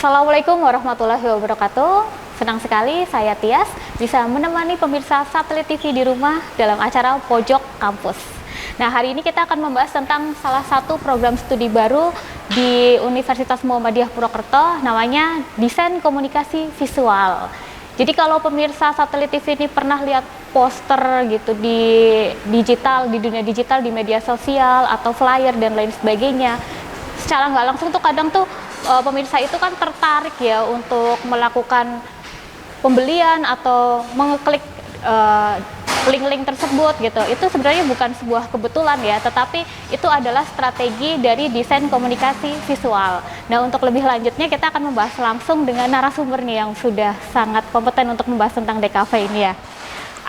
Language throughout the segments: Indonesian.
Assalamualaikum warahmatullahi wabarakatuh. Senang sekali saya Tias bisa menemani pemirsa Satelit TV di rumah dalam acara Pojok Kampus. Nah, hari ini kita akan membahas tentang salah satu program studi baru di Universitas Muhammadiyah Purwokerto, namanya Desain Komunikasi Visual. Jadi kalau pemirsa Satelit TV ini pernah lihat poster gitu di digital, di dunia digital, di media sosial atau flyer dan lain sebagainya, secara nggak langsung tuh kadang tuh pemirsa itu kan tertarik ya untuk melakukan pembelian atau mengeklik link-link tersebut gitu. Itu sebenarnya bukan sebuah kebetulan ya, tetapi itu adalah strategi dari desain komunikasi visual. Nah, untuk lebih lanjutnya kita akan membahas langsung dengan narasumber nih yang sudah sangat kompeten untuk membahas tentang DKV ini ya.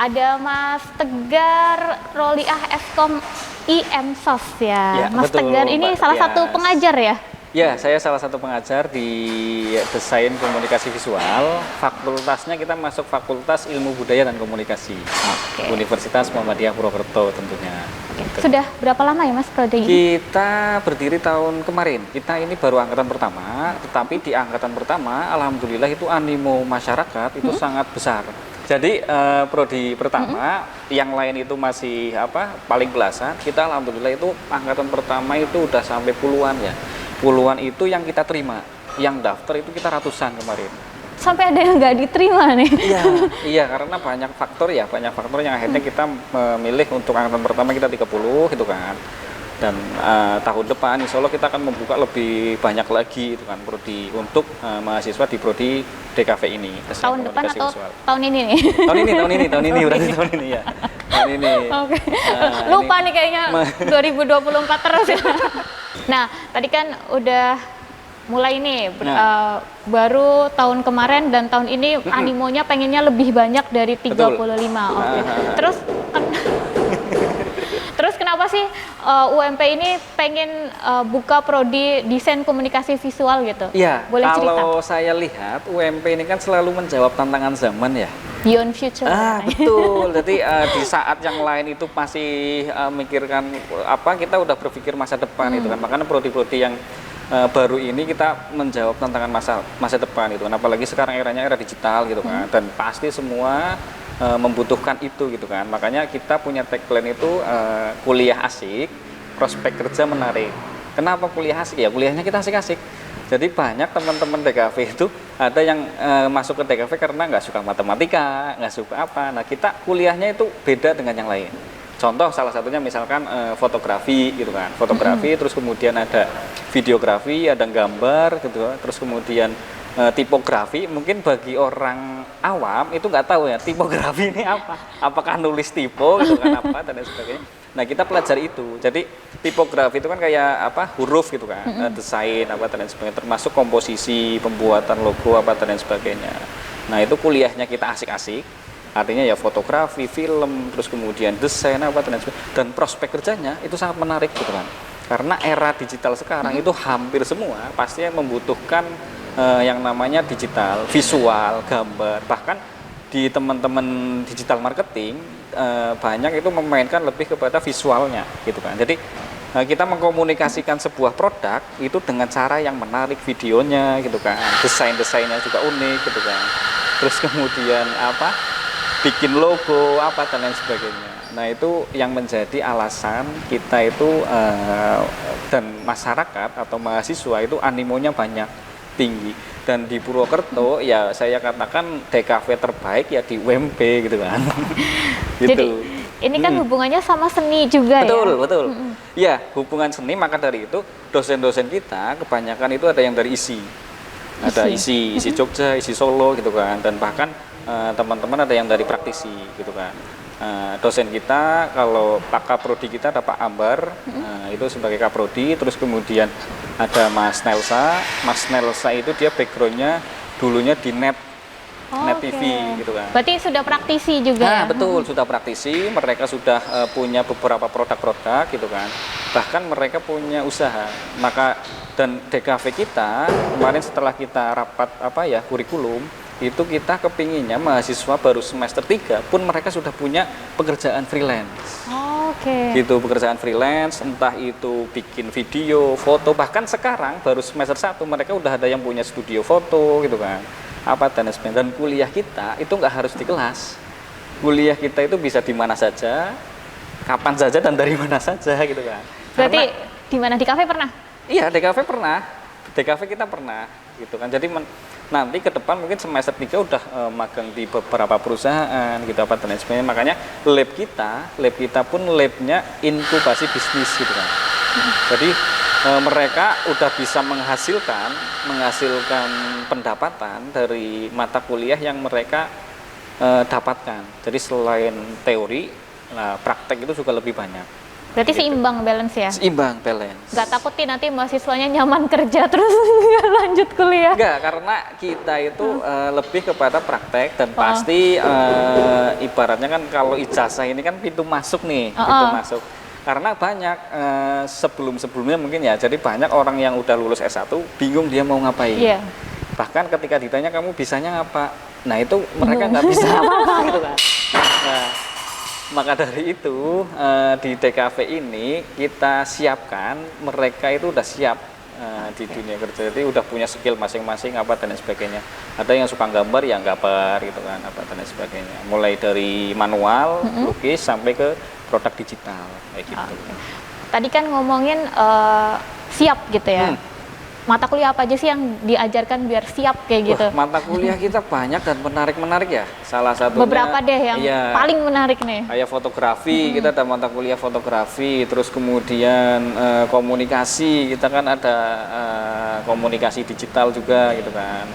Ada Mas Tegar Roliah Eskom IMSOS ya. Mas betul, Tegar ini Mbak salah Tias. satu pengajar ya? Ya, saya salah satu pengajar di Desain Komunikasi Visual. Fakultasnya kita masuk Fakultas Ilmu Budaya dan Komunikasi. Universitas Muhammadiyah Purwokerto tentunya. Sudah berapa lama ya Mas prodi ini? Kita berdiri tahun kemarin. Kita ini baru angkatan pertama, tetapi di angkatan pertama alhamdulillah itu animo masyarakat itu sangat besar. Jadi prodi pertama, yang lain itu masih paling belasan. Kita alhamdulillah itu angkatan pertama itu udah sampai puluhan ya. Puluhan itu yang kita terima, yang daftar itu kita ratusan kemarin. Sampai ada yang nggak diterima nih. Iya, karena banyak faktor yang akhirnya kita memilih untuk angkatan pertama kita 30 gitu kan. Dan tahun depan insya Allah kita akan membuka lebih banyak lagi itu kan prodi untuk mahasiswa di prodi DKV ini. Tahun depan atau visual. Tahun ini nih? Tahun ini berarti tahun ini ya. Tahun ini. Oke. Lupa nih kayaknya 2024 terus ya. Nah, tadi kan udah mulai nih baru tahun kemarin dan tahun ini animonya pengennya lebih banyak dari 35. Oke. Terus kenapa sih UMP ini pengen buka prodi desain komunikasi visual gitu? Iya, boleh cerita? Kalau saya lihat UMP ini kan selalu menjawab tantangan zaman ya. Beyond future. Betul. Jadi di saat yang lain itu masih mikirkan kita udah berpikir masa depan itu kan. Makanya prodi-prodi yang baru ini kita menjawab tantangan masa depan itu kan. Apalagi sekarang eranya era digital gitu kan. Dan pasti semua membutuhkan itu gitu kan. Makanya kita punya tagline itu kuliah asik, prospek kerja menarik. Kenapa kuliah asik? Ya kuliahnya kita asik-asik. Jadi banyak teman-teman DKV itu ada yang masuk ke DKV karena nggak suka matematika, nggak suka apa. Nah, kita kuliahnya itu beda dengan yang lain. Contoh salah satunya misalkan fotografi gitu kan. Fotografi terus kemudian ada videografi, ada gambar gitu. Terus kemudian tipografi, mungkin bagi orang awam itu nggak tahu ya tipografi ini apa. Apakah nulis tipe gitu kan apa dan lain sebagainya. Nah, kita pelajari itu. Jadi tipografi itu kan kayak huruf gitu kan, desain dan lain sebagainya, termasuk komposisi, pembuatan logo dan lain sebagainya. Nah, itu kuliahnya kita asik-asik. Artinya ya fotografi, film, terus kemudian desain dan lain sebagainya. Dan prospek kerjanya itu sangat menarik gitu kan. Karena era digital sekarang itu hampir semua pastinya membutuhkan yang namanya digital, visual, gambar. Bahkan di teman-teman digital marketing banyak itu memainkan lebih kepada visualnya gitu kan. Jadi kita mengkomunikasikan sebuah produk itu dengan cara yang menarik, videonya gitu kan, desainnya juga unik gitu kan. Terus kemudian bikin logo dan lain sebagainya. Nah, itu yang menjadi alasan kita itu dan masyarakat atau mahasiswa itu animonya banyak, tinggi. Dan di Purwokerto ya saya katakan DKV terbaik ya di UMP gitu kan. Gitu. Jadi ini kan hubungannya sama seni juga. Betul. Ya, hubungan seni, maka dari itu dosen-dosen kita kebanyakan itu ada yang dari ISI. Ada ISI Jogja, ISI Solo gitu kan, dan bahkan teman-teman ada yang dari praktisi gitu kan. Dosen kita, kalau Pak Kaprodi kita ada Pak Ambar, itu sebagai Kaprodi. Terus kemudian ada Mas Nelsa. Mas Nelsa itu dia backgroundnya dulunya di Net TV gitu kan. Berarti sudah praktisi juga ya? Betul, sudah praktisi. Mereka sudah punya beberapa produk-produk gitu kan. Bahkan mereka punya usaha. Dan DKV kita kemarin setelah kita rapat kurikulum, itu kita kepinginnya mahasiswa baru semester 3 pun mereka sudah punya pekerjaan freelance. Oke. Gitu, pekerjaan freelance, entah itu bikin video, foto, bahkan sekarang baru semester 1 mereka udah ada yang punya studio foto gitu kan. Apa dan sebagainya. Dan kuliah kita itu nggak harus di kelas. Kuliah kita itu bisa di mana saja, kapan saja dan dari mana saja gitu kan. Berarti di mana, di kafe pernah? Iya, di kafe pernah. Di kafe kita pernah gitu kan. Jadi nanti ke depan mungkin semester 3 udah magang di beberapa perusahaan gitu apa dan lain sebagainya. Makanya lab kita pun labnya inkubasi bisnis gitu kan. Jadi mereka udah bisa menghasilkan pendapatan dari mata kuliah yang mereka dapatkan. Jadi selain teori, nah praktek itu juga lebih banyak. Berarti seimbang, balance ya? Seimbang, balance. Nggak takut nih nanti mahasiswanya nyaman kerja terus nggak lanjut kuliah? Enggak, karena kita itu lebih kepada praktek dan pasti ibaratnya kan kalau ijazah ini kan pintu masuk nih, pintu masuk. Karena banyak sebelum-sebelumnya mungkin ya, jadi banyak orang yang udah lulus S1 bingung dia mau ngapain. Iya. Bahkan ketika ditanya kamu bisanya apa, nah itu mereka nggak bisa apa-apa gitu kan. Nah, maka dari itu di DKV ini kita siapkan mereka itu udah siap di dunia kerja, jadi udah punya skill masing-masing apa dan lain sebagainya. Ada yang suka gambar ya gambar gitu kan apa dan lain sebagainya. Mulai dari manual, lukis sampai ke produk digital kayak gitu. Tadi kan ngomongin siap gitu ya. Mata kuliah apa aja sih yang diajarkan biar siap kayak gitu? Mata kuliah kita banyak dan menarik-menarik ya. Salah satunya beberapa deh yang paling menarik nih. Kayak fotografi, kita ada mata kuliah fotografi, terus kemudian komunikasi, kita kan ada komunikasi digital juga gitu kan.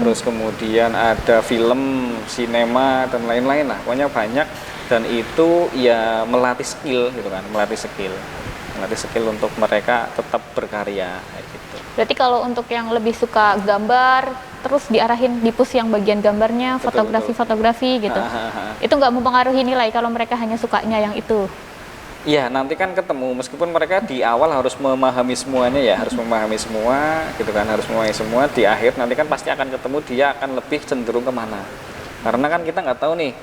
Terus kemudian ada film, sinema dan lain-lain lah. Pokoknya banyak dan itu ya melatih skill gitu kan, melatih skill untuk mereka tetap berkarya kayak gitu. Berarti kalau untuk yang lebih suka gambar, terus diarahin di push yang bagian gambarnya, fotografi gitu. Itu nggak mempengaruhi nilai kalau mereka hanya sukanya yang itu. Iya, nanti kan ketemu meskipun mereka di awal harus memahami semuanya ya, harus memahami semua gitu kan, harus memahami semua. Di akhir nanti kan pasti akan ketemu dia akan lebih cenderung kemana. Karena kan kita nggak tahu nih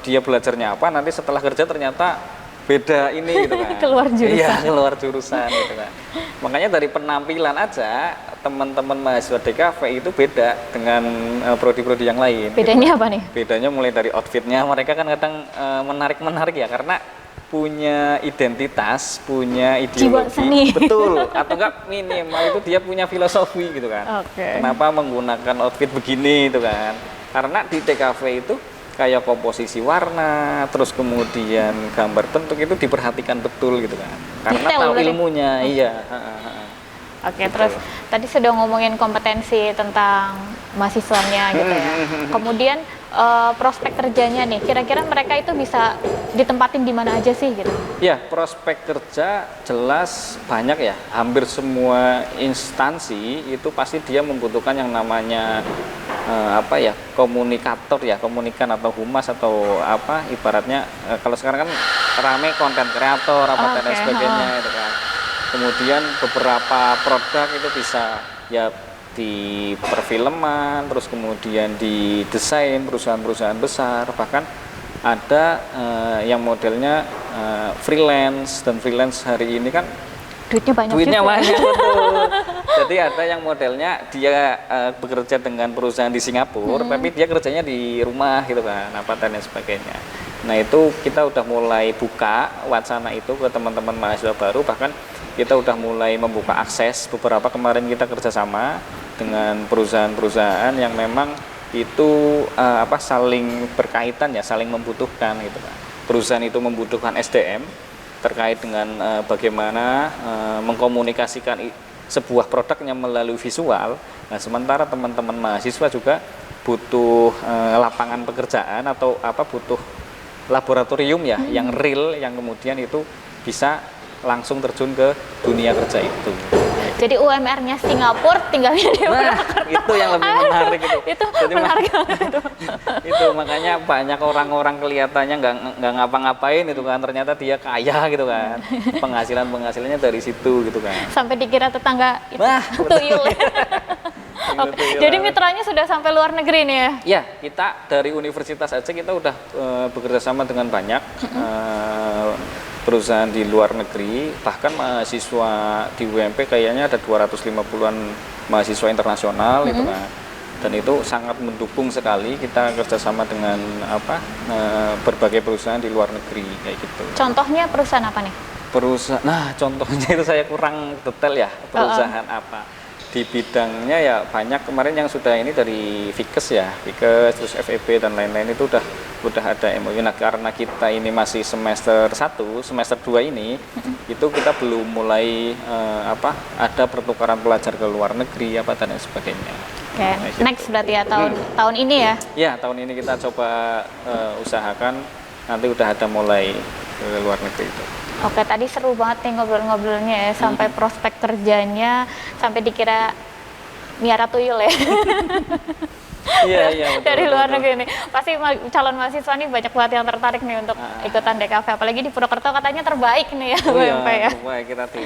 dia belajarnya apa, nanti setelah kerja ternyata beda ini gitu kan. Keluar jurusan. Iya, keluar jurusan gitu kan. Makanya dari penampilan aja teman-teman mahasiswa DKV itu beda dengan prodi-prodi yang lain. Bedanya gitu. apa nih? Bedanya mulai dari outfitnya, mereka kan kadang menarik-menarik ya karena punya identitas, punya ideologi, jiwa seni. betul, atau enggak minimal itu dia punya filosofi gitu kan. Okay. Kenapa menggunakan outfit begini itu kan? Karena di DKV itu kayak komposisi warna, terus kemudian gambar bentuk itu diperhatikan betul gitu kan. Karena detail tahu berarti. ilmunya, iya. Oke, terus tadi sudah ngomongin kompetensi tentang mahasiswanya gitu ya. Kemudian prospek kerjanya nih, kira-kira mereka itu bisa ditempatin di mana aja sih gitu? Ya, prospek kerja jelas banyak ya. Hampir semua instansi itu pasti dia membutuhkan yang namanya komunikator ya, komunikan atau humas atau apa ibaratnya kalau sekarang kan rame konten kreator apa dan lain sebagainya itu kan. Kemudian beberapa produk itu bisa ya di perfilman, terus kemudian di desain perusahaan-perusahaan besar, bahkan ada yang modelnya freelance, dan freelance hari ini kan duitnya banyak betul. Jadi ada yang modelnya dia bekerja dengan perusahaan di Singapura, tapi dia kerjanya di rumah gitu kan, apa dan lain sebagainya. Nah itu kita udah mulai buka wacana itu ke teman-teman mahasiswa baru, bahkan kita udah mulai membuka akses. Beberapa kemarin kita kerjasama dengan perusahaan-perusahaan yang memang itu saling berkaitan ya, saling membutuhkan gitu kan. Perusahaan itu membutuhkan SDM terkait dengan bagaimana mengkomunikasikan sebuah produknya melalui visual. Nah, sementara teman-teman mahasiswa juga butuh lapangan pekerjaan atau butuh laboratorium ya, yang real, yang kemudian itu bisa langsung terjun ke dunia kerja itu. Jadi UMR-nya Singapura, tinggalnya di Purwakarta. Itu yang lebih menarik itu. Itu menarik banget itu. Itu makanya banyak orang-orang kelihatannya nggak ngapa-ngapain itu kan, ternyata dia kaya gitu kan. Penghasilannya dari situ gitu kan. Sampai dikira tetangga itu tuyul. Gitu, Jadi mitranya sudah sampai luar negeri nih ya? Ya, kita dari universitas aja kita udah bekerja sama dengan banyak perusahaan di luar negeri, bahkan mahasiswa di UMP kayaknya ada 250-an mahasiswa internasional gitu kan. Dan itu sangat mendukung sekali kita kerjasama dengan berbagai perusahaan di luar negeri kayak gitu. Contohnya perusahaan apa nih? Nah contohnya itu saya kurang detail ya, perusahaan apa di bidangnya ya banyak. Kemarin yang sudah ini dari Vikes ya, Vikes terus FEB dan lain-lain itu udah ada MOU. Nah karena kita ini masih semester 1, semester 2 ini itu kita belum mulai ada pertukaran pelajar ke luar negeri dan lain sebagainya. Oke, Nah, gitu. next berarti ya tahun ini ya? Ya tahun ini kita coba usahakan nanti udah ada mulai ke luar negeri itu. Oke, tadi seru banget nih ngobrol-ngobrolnya ya, sampai prospek kerjanya, sampai dikira miara tuyul ya. Iya, betul, Dari luar betul. negeri nih. Pasti calon mahasiswa nih banyak banget yang tertarik nih untuk ikutan DKV, apalagi di Purwokerto katanya terbaik nih ya UMP ya. Terbaik kita di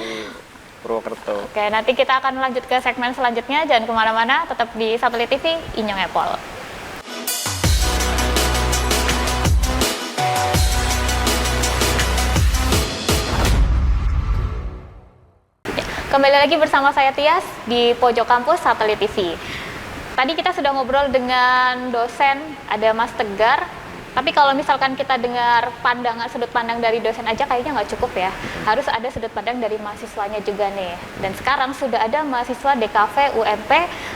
Purwokerto. Oke, nanti kita akan lanjut ke segmen selanjutnya, jangan kemana-mana, tetap di Satelit TV, Inyong Epol. Kembali lagi bersama saya Tias di pojok kampus Satelit TV. Tadi kita sudah ngobrol dengan dosen, ada Mas Tegar. Tapi kalau misalkan kita dengar sudut pandang dari dosen aja kayaknya nggak cukup ya. Harus ada sudut pandang dari mahasiswanya juga nih. Dan sekarang sudah ada mahasiswa DKV UMP,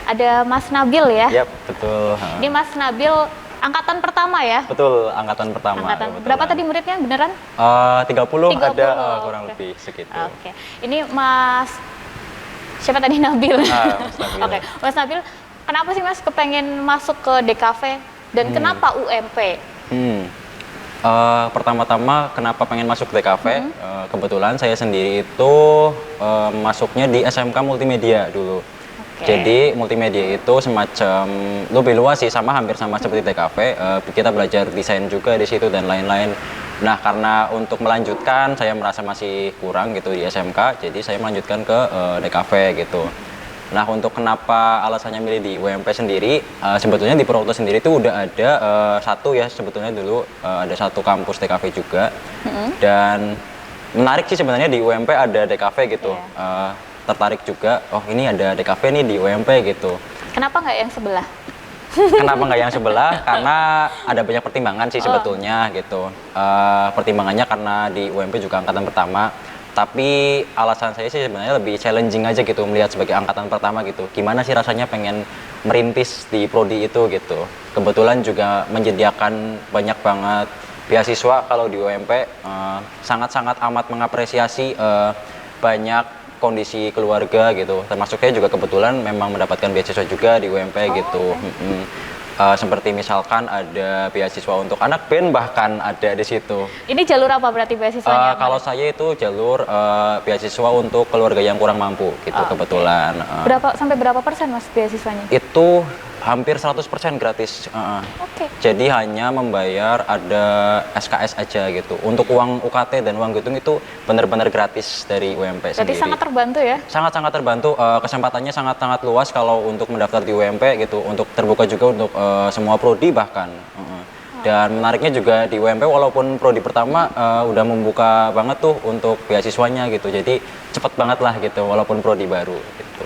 ada Mas Nabil ya. Yap, betul. Ini Mas Nabil angkatan pertama ya? Betul, angkatan pertama. Berapa tadi muridnya beneran? 30 ada kurang Oke. lebih segitu. Oke. Ini Mas siapa tadi Nabil? Mas Nabil. Oke, Mas Nabil, kenapa sih Mas kepengen masuk ke DKV dan kenapa UMP? Pertama-tama kenapa pengen masuk DKV? Kebetulan saya sendiri itu masuknya di SMK Multimedia dulu. Jadi multimedia itu semacam lebih luas sih, hampir sama seperti DKV. Kita belajar desain juga di situ dan lain-lain. Nah karena untuk melanjutkan saya merasa masih kurang gitu di SMK, jadi saya melanjutkan ke DKV gitu. Nah untuk kenapa alasannya milih di UMP sendiri, sebetulnya di Purwokerto sendiri itu udah ada satu ya, sebetulnya dulu ada satu kampus DKV juga. Dan menarik sih sebenarnya di UMP ada DKV gitu. Tertarik juga, oh ini ada DKV nih di UMP gitu. Kenapa nggak yang sebelah? Kenapa nggak yang sebelah? Karena ada banyak pertimbangan sih sebetulnya gitu. Pertimbangannya karena di UMP juga angkatan pertama. Tapi alasan saya sih sebenarnya lebih challenging aja gitu, melihat sebagai angkatan pertama gitu. Gimana sih rasanya pengen merintis di prodi itu gitu. Kebetulan juga menyediakan banyak banget beasiswa kalau di UMP. Sangat-sangat amat mengapresiasi banyak kondisi keluarga gitu, termasuk saya juga kebetulan memang mendapatkan beasiswa juga di UMP gitu. Seperti misalkan ada beasiswa untuk anak band bahkan ada di situ. Ini jalur apa berarti beasiswanya? Kalau saya itu jalur beasiswa untuk keluarga yang kurang mampu gitu kebetulan. Sampai berapa persen Mas beasiswanya? Itu hampir 100% gratis. Oke. Jadi hanya membayar ada SKS aja gitu. Untuk uang UKT dan uang gedung itu benar-benar gratis dari UMP Berarti sendiri. sangat terbantu ya? Sangat-sangat terbantu. Kesempatannya sangat-sangat luas kalau untuk mendaftar di UMP gitu. Untuk terbuka juga untuk semua prodi bahkan. Dan menariknya juga di UMP walaupun prodi pertama udah membuka banget tuh untuk beasiswanya gitu. Jadi cepet banget lah gitu walaupun prodi baru gitu.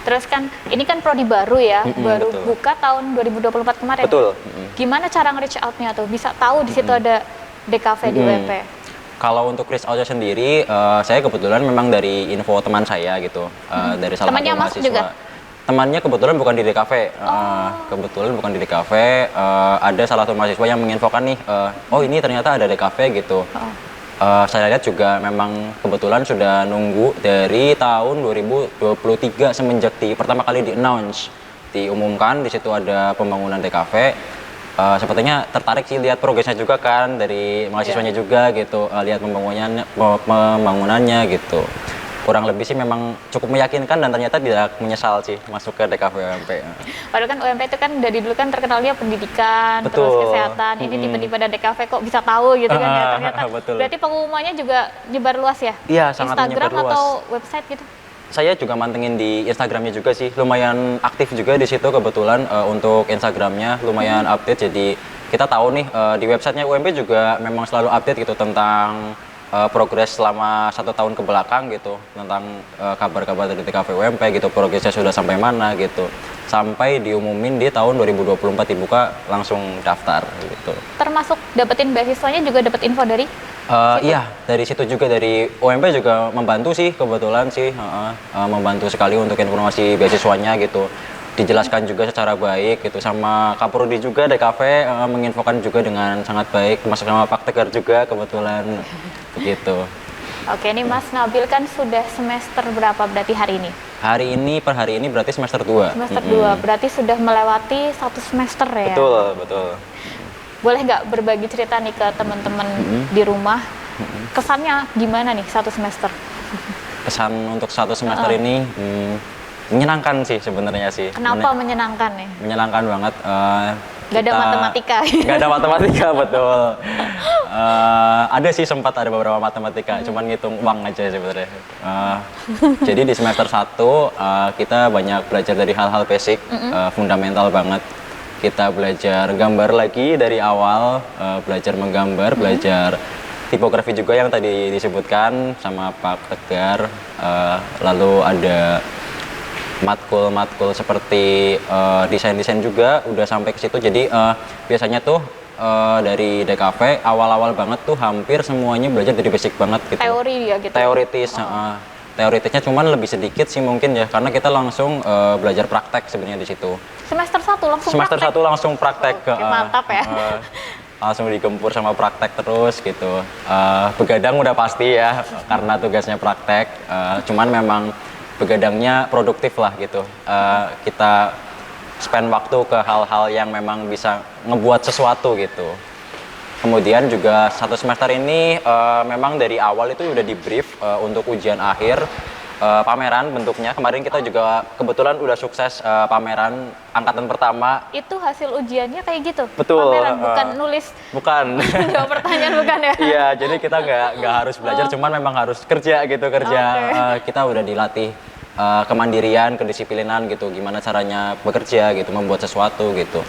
Terus kan ini kan prodi baru ya, baru betul. buka tahun 2024 kemarin. Betul. Gimana cara nge-reach out-nya tuh? Bisa tahu di situ ada DKV di UMP? Kalau untuk reach out-nya sendiri, saya kebetulan memang dari info teman saya gitu, dari salah Temannya satu masuk mahasiswa. juga? Temannya kebetulan bukan di DKV, kebetulan bukan di DKV. Ada salah satu mahasiswa yang menginfokan nih, oh ini ternyata ada DKV gitu. Saya lihat juga memang kebetulan sudah nunggu dari tahun 2023 semenjak pertama kali di-announce, diumumkan di situ ada pembangunan DKV. Sepertinya tertarik sih lihat progresnya juga kan dari mahasiswanya juga gitu, lihat pembangunannya gitu. Kurang lebih sih memang cukup meyakinkan dan ternyata tidak menyesal sih masuk ke DKV UMP. Padahal kan UMP itu kan dari dulu kan terkenalnya pendidikan, terus Betul. kesehatan. Ini tiba-tiba ada DKV kok bisa tahu gitu kan ya ternyata. Betul. Berarti pengumumannya juga nyebar luas ya? Iya, sangat Instagram menyebar luas. atau website gitu? Saya juga mantengin di Instagramnya juga sih, lumayan aktif juga di situ kebetulan untuk Instagramnya lumayan update. Jadi kita tahu nih di websitenya UMP juga memang selalu update gitu tentang progres selama 1 tahun ke belakang gitu, tentang kabar-kabar dari TKV UMP gitu, progresnya sudah sampai mana gitu, sampai diumumin di tahun 2024 dibuka langsung daftar gitu. Termasuk dapetin beasiswanya juga dapet info dari Iya, dari situ juga, dari UMP juga membantu sih kebetulan sih, membantu sekali untuk informasi beasiswanya gitu. Dijelaskan juga secara baik gitu, sama Kaprodi juga DKV menginfokan juga dengan sangat baik, termasuk sama Pak Tegar juga kebetulan begitu. Oke, ini Mas Nabil kan sudah semester berapa berarti hari ini? Per hari ini berarti semester 2. Semester 2, berarti sudah melewati 1 semester ya? Betul. Boleh nggak berbagi cerita nih ke teman-teman di rumah, kesannya gimana nih 1 semester? Kesan untuk 1 semester ini menyenangkan sih sebenarnya sih. Kenapa menyenangkan ya? Menyenangkan banget. Gak ada matematika. Gak ada matematika, betul. Ada sih, sempat ada beberapa matematika, cuman ngitung uang aja sebenarnya. Jadi di semester 1 kita banyak belajar dari hal-hal basic, fundamental banget. Kita belajar gambar lagi dari awal, belajar menggambar, belajar tipografi juga yang tadi disebutkan sama Pak Tegar. Lalu ada matkul seperti desain-desain juga udah sampai ke situ. Jadi biasanya tuh dari DKV awal-awal banget tuh hampir semuanya belajar dari basic banget gitu. Teori ya gitu. Teoritisnya cuman lebih sedikit sih mungkin ya, karena kita langsung belajar praktek sebenarnya di situ. Semester 1 langsung Semester praktek? 1 langsung praktek. Oke, mantap ya. Langsung digempur sama praktek terus gitu. Begadang udah pasti ya karena tugasnya praktek. Cuman memang begadangnya produktif lah gitu. Kita spend waktu ke hal-hal yang memang bisa ngebuat sesuatu gitu. Kemudian juga 1 semester ini memang dari awal itu udah di brief untuk ujian akhir, pameran bentuknya. Kemarin kita juga kebetulan udah sukses pameran angkatan pertama. Itu hasil ujiannya kayak gitu? Betul. Pameran, bukan nulis? Bukan. Jawab pertanyaan bukan ya? Iya, jadi kita nggak harus belajar, cuman memang harus kerja gitu, kerja. Okay. Kita udah dilatih kemandirian, kedisiplinan gitu, gimana caranya bekerja gitu, membuat sesuatu gitu.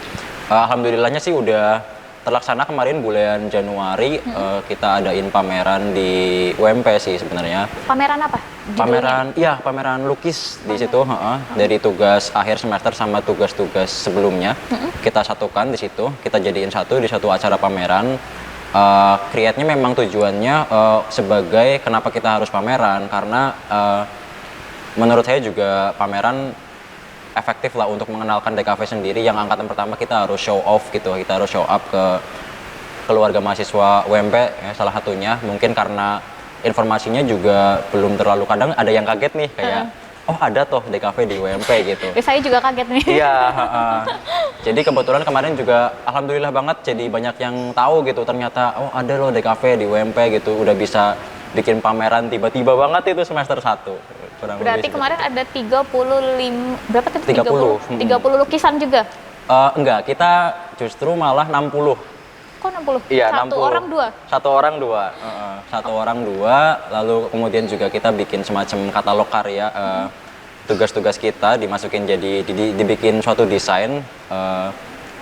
Alhamdulillahnya sih udah terlaksana kemarin bulan Januari. Kita adain pameran di UMP sih sebenarnya. Pameran apa? Judulnya? Pameran lukis di situ. Dari tugas akhir semester sama tugas-tugas sebelumnya kita satukan di situ. Kita jadiin satu di satu acara pameran. Create-nya memang tujuannya sebagai kenapa kita harus pameran, karena menurut saya juga pameran efektif lah untuk mengenalkan DKV sendiri. Yang angkatan pertama kita harus show off gitu, kita harus show up ke keluarga mahasiswa UMP ya, salah satunya. Mungkin karena informasinya juga belum terlalu, kadang ada yang kaget nih kayak oh ada toh DKV di UMP gitu. Saya juga kaget nih. Iya, jadi kebetulan kemarin juga alhamdulillah banget jadi banyak yang tahu gitu, ternyata oh ada loh DKV di UMP gitu, udah bisa bikin pameran tiba-tiba banget itu semester 1. Berarti kemarin ada 35, berapa tadi? 30. 30 lukisan juga? Enggak, kita justru malah 60. Kok 60? Iya, Satu 60. orang 2? Satu orang 2. Satu orang 2, lalu kemudian juga kita bikin semacam katalog karya. Tugas-tugas kita dimasukin jadi, dibikin suatu desain,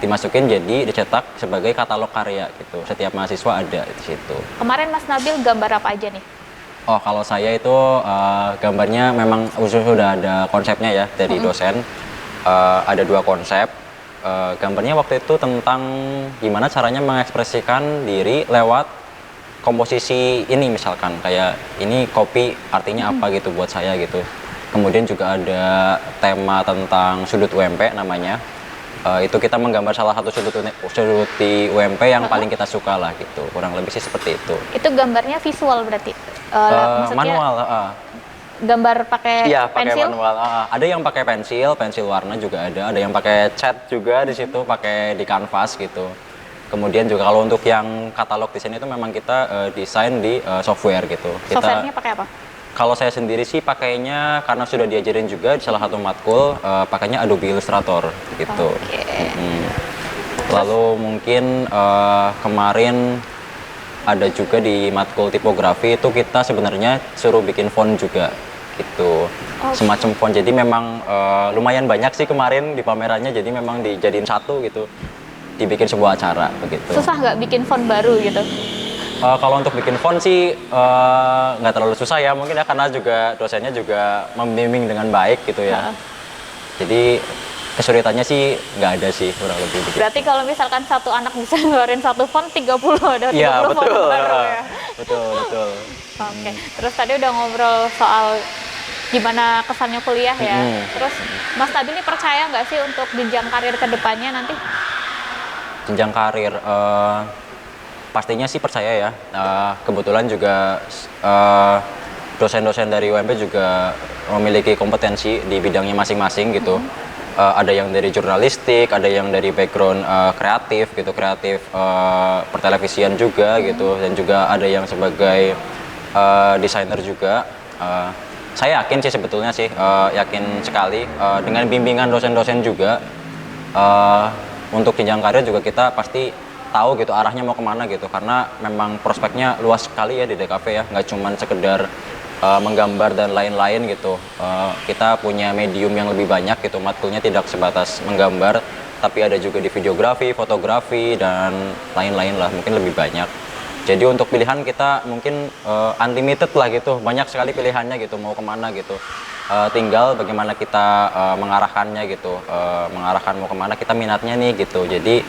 dimasukin jadi dicetak sebagai katalog karya gitu. Setiap mahasiswa ada di situ. Kemarin Mas Nabil gambar apa aja nih? Oh, kalau saya itu gambarnya memang sudah ada konsepnya ya dari dosen. Ada 2 konsep. Gambarnya waktu itu tentang gimana caranya mengekspresikan diri lewat komposisi ini, misalkan kayak ini kopi artinya apa gitu buat saya gitu. Kemudian juga ada tema tentang sudut UMP namanya. Itu kita menggambar salah satu sudut di UMP yang paling kita suka lah gitu, kurang lebih sih seperti itu. Itu gambarnya visual berarti? Manual. Gambar pakai pensil? Manual. Ada yang pakai pensil warna juga ada yang pakai cat juga di situ, pakai di kanvas gitu. Kemudian juga kalau untuk yang katalog desain itu memang kita desain di software gitu. Softwarenya pakai apa? Kalau saya sendiri sih pakainya, karena sudah diajarin juga di salah satu matkul, pakainya Adobe Illustrator gitu. Lalu mungkin kemarin ada juga di matkul tipografi itu kita sebenarnya suruh bikin font juga gitu. semacam font. Jadi memang lumayan banyak sih kemarin di pamerannya, jadi memang dijadiin satu gitu, dibikin sebuah acara begitu. Susah nggak bikin font baru gitu? Kalau untuk bikin font sih nggak terlalu susah ya, mungkin ya karena juga dosennya juga membimbing dengan baik gitu ya. Jadi kesulitannya sih nggak ada sih, kurang lebih begitu. Berarti kalau misalkan satu anak bisa ngeluarin satu font 30 ada 30 Iya, font betul. baru ya. Betul. Oke. Terus tadi udah ngobrol soal gimana kesannya kuliah ya. Terus Mas Nabil ini percaya nggak sih untuk jenjang karir ke depannya nanti? Jenjang karir, pastinya sih percaya ya. Kebetulan juga dosen-dosen dari UMP juga memiliki kompetensi di bidangnya masing-masing gitu. Ada yang dari jurnalistik, ada yang dari background kreatif gitu, kreatif pertelevisian juga gitu, dan juga ada yang sebagai desainer juga. Saya yakin sih sebetulnya sih, yakin sekali dengan bimbingan dosen-dosen juga, untuk jenjang karir juga kita pasti tahu gitu arahnya mau kemana gitu, karena memang prospeknya luas sekali ya di DKV ya, nggak cuman sekedar menggambar dan lain-lain gitu. Kita punya medium yang lebih banyak gitu, matkulnya tidak sebatas menggambar, tapi ada juga di videografi, fotografi, dan lain-lain lah, mungkin lebih banyak. Jadi untuk pilihan kita mungkin unlimited lah gitu, banyak sekali pilihannya gitu, mau kemana gitu. Tinggal bagaimana kita mengarahkannya gitu, mengarahkan mau kemana, kita minatnya nih gitu. Jadi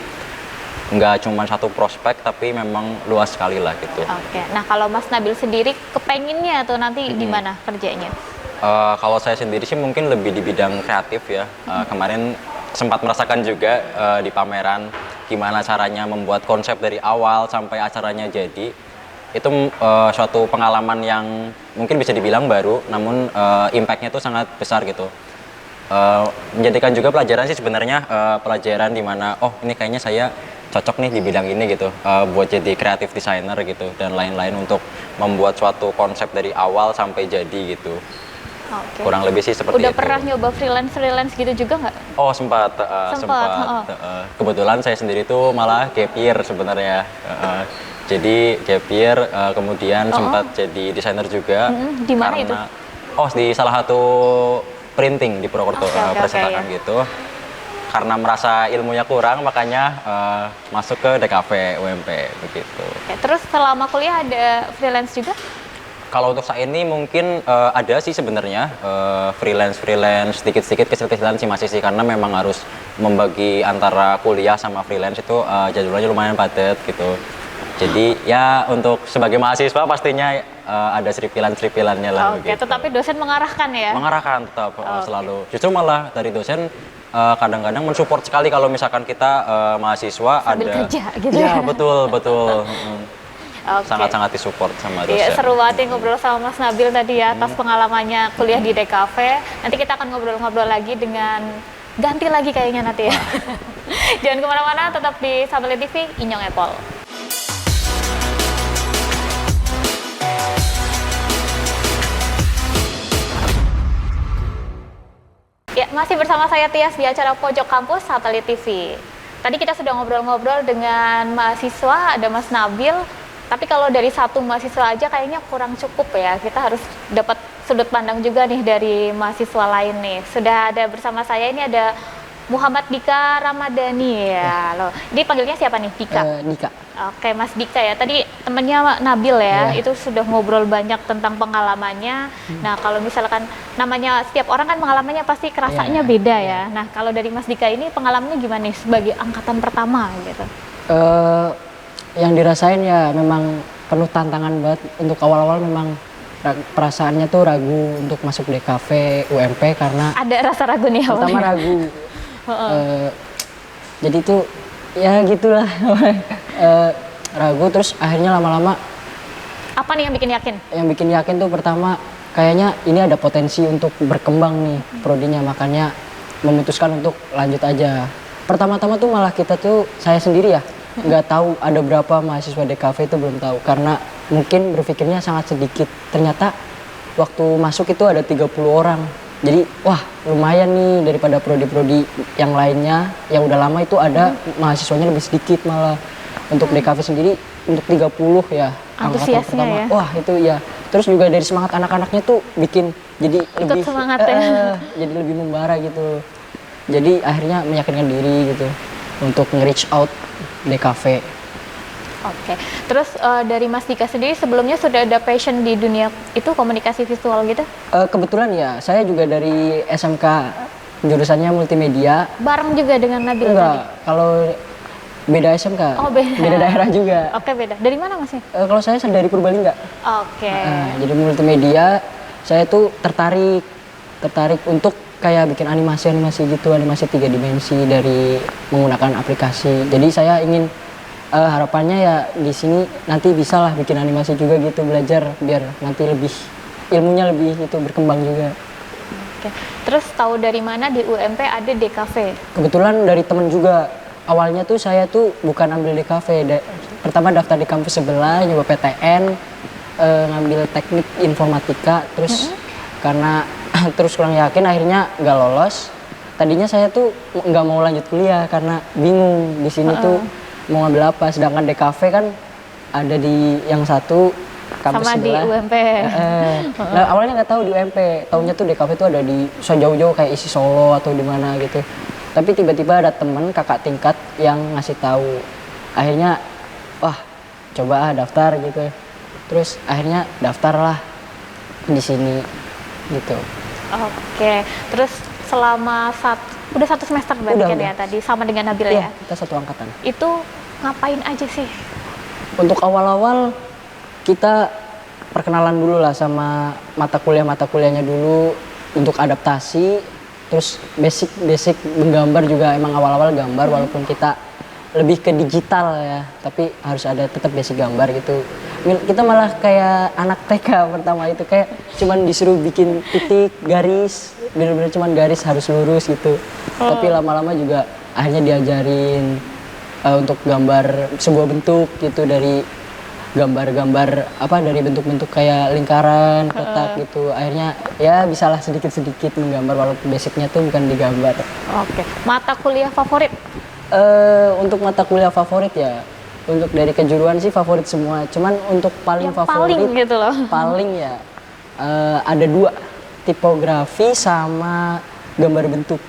nggak cuma satu prospek, tapi memang luas sekali lah gitu. Oke. Nah kalau Mas Nabil sendiri kepenginnya tuh nanti gimana kerjanya? Kalau saya sendiri sih mungkin lebih di bidang kreatif ya. Kemarin sempat merasakan juga di pameran gimana caranya membuat konsep dari awal sampai acaranya jadi. Itu suatu pengalaman yang mungkin bisa dibilang baru, namun impact-nya tuh sangat besar gitu. Menjadikan juga pelajaran sih sebenarnya, pelajaran di mana ini kayaknya saya cocok nih di bidang ini gitu, buat jadi kreatif designer gitu, dan lain-lain untuk membuat suatu konsep dari awal sampai jadi gitu. Oke. Kurang lebih sih seperti itu. Udah pernah nyoba freelance gitu juga nggak? Oh sempat. Kebetulan saya sendiri tuh malah gap year sebenarnya. Jadi gap year, kemudian sempat jadi desainer juga. Di mana itu? Di salah satu printing di Purwokerto, percetakan gitu. Karena merasa ilmunya kurang, makanya masuk ke DKV UMP begitu. Oke, terus selama kuliah ada freelance juga? Kalau untuk saat ini mungkin ada sih sebenarnya freelance sedikit-sedikit, kecil-kecilan sih masih sih, karena memang harus membagi antara kuliah sama freelance itu jadwalnya lumayan padat gitu. Jadi ya untuk sebagai mahasiswa pastinya ada seripilan-seripilannya lah. Oke, tetapi dosen mengarahkan ya? Mengarahkan tetap selalu. Justru malah dari dosen kadang-kadang mensupport sekali kalau misalkan kita mahasiswa sambil ada kerja gitu ya. ya? Betul. Okay. Sangat-sangat disupport sama dosen. Iya, seru banget ya ngobrol sama Mas Nabil tadi ya atas pengalamannya kuliah di DKV. Nanti kita akan ngobrol-ngobrol lagi dengan ganti lagi kayaknya nanti ya. Jangan kemana-mana, tetap di Satelit TV, Inyong Epol. Ya, masih bersama saya Tias di acara Pojok Kampus Satelit TV. Tadi kita sudah ngobrol-ngobrol dengan mahasiswa, ada Mas Nabil. Tapi kalau dari satu mahasiswa aja kayaknya kurang cukup ya. Kita harus dapat sudut pandang juga nih dari mahasiswa lain nih. Sudah ada bersama saya ini ada Muhammad Dika Ramadhani ya. Loh, ini panggilnya siapa nih? Dika. Dika. Oke, Mas Dika ya. Tadi temennya Nabil ya. Itu sudah ngobrol banyak tentang pengalamannya. Nah, kalau misalkan namanya setiap orang kan pengalamannya pasti kerasanya beda ya. Nah, kalau dari Mas Dika ini pengalamannya gimana nih sebagai angkatan pertama gitu? Yang dirasain ya memang penuh tantangan banget. Untuk awal-awal memang perasaannya tuh ragu untuk masuk DKV UMP karena ada rasa ragu nih awalnya. Pertama ragu. Jadi tuh ya gitulah. Ragu, terus akhirnya lama-lama apa nih yang bikin yakin? Yang bikin yakin tuh pertama kayaknya ini ada potensi untuk berkembang nih prodinya, makanya memutuskan untuk lanjut aja. Pertama-tama tuh malah kita tuh, saya sendiri ya nggak tahu ada berapa mahasiswa DKV, itu belum tahu karena mungkin berpikirnya sangat sedikit. Ternyata waktu masuk itu ada 30 orang. Jadi wah lumayan nih daripada prodi-prodi yang lainnya yang udah lama itu ada mahasiswanya lebih sedikit malah. Untuk DKV sendiri untuk 30 ya angkatan Antusiasnya pertama. Ya? Wah itu Terus juga dari semangat anak-anaknya tuh bikin jadi lebih semangat ya. jadi lebih membara gitu. Jadi akhirnya meyakinkan diri gitu untuk nge-reach out DKV. Oke. Terus dari Mas Dika sendiri sebelumnya sudah ada passion di dunia itu komunikasi visual gitu? Kebetulan ya, saya juga dari SMK jurusannya multimedia. Bareng juga dengan Nabil tadi? Enggak, kalau beda SMK, Oh, beda. daerah juga. Oke, beda. Dari mana Masnya? Kalau saya dari Purbalingga. Oke. Jadi multimedia, saya tuh tertarik untuk kayak bikin animasi gitu, animasi 3 dimensi dari menggunakan aplikasi. Jadi saya ingin harapannya ya di sini nanti bisa lah bikin animasi juga gitu, belajar biar nanti lebih ilmunya lebih itu berkembang juga. Oke. Terus tahu dari mana di UMP ada DKV? Kebetulan dari temen juga. Awalnya tuh saya tuh bukan ambil DKV, pertama daftar di kampus sebelah, nyoba PTN, ngambil teknik informatika, terus karena terus kurang yakin akhirnya nggak lolos. Tadinya saya tuh nggak mau lanjut kuliah karena bingung di sini tuh mau ngambil apa, sedangkan DKV kan ada di yang satu kampus Sama sebelah. di UMP. Nah, awalnya nggak tahu di UMP, taunya tuh DKV tuh ada di jauh-jauh kayak isi Solo atau di mana gitu. Tapi tiba-tiba ada temen kakak tingkat yang ngasih tahu. Akhirnya, wah coba daftar gitu. Terus akhirnya daftarlah di sini gitu. Oke. Terus selama udah 1 semester berarti Udah, kan udah. ya tadi sama dengan Nabil Iya, ya? kita satu angkatan. Itu ngapain aja sih? Untuk awal-awal kita perkenalan dulu lah sama mata kuliahnya dulu untuk adaptasi. Terus basic menggambar juga emang awal-awal gambar walaupun kita lebih ke digital ya, tapi harus ada tetap basic gambar gitu. Kita malah kayak anak TK pertama itu kayak cuman disuruh bikin titik, garis, bener-bener cuman garis harus lurus gitu. Tapi lama-lama juga akhirnya diajarin untuk gambar sebuah bentuk gitu dari gambar-gambar dari bentuk-bentuk kayak lingkaran, kotak gitu. Akhirnya ya bisalah sedikit-sedikit menggambar walaupun basicnya tuh bukan digambar. Oke. Mata kuliah favorit? Untuk mata kuliah favorit ya, untuk dari kejuruan sih favorit semua. Cuman untuk paling Yang favorit, paling gitu loh. paling ya ada 2, tipografi sama gambar bentuk.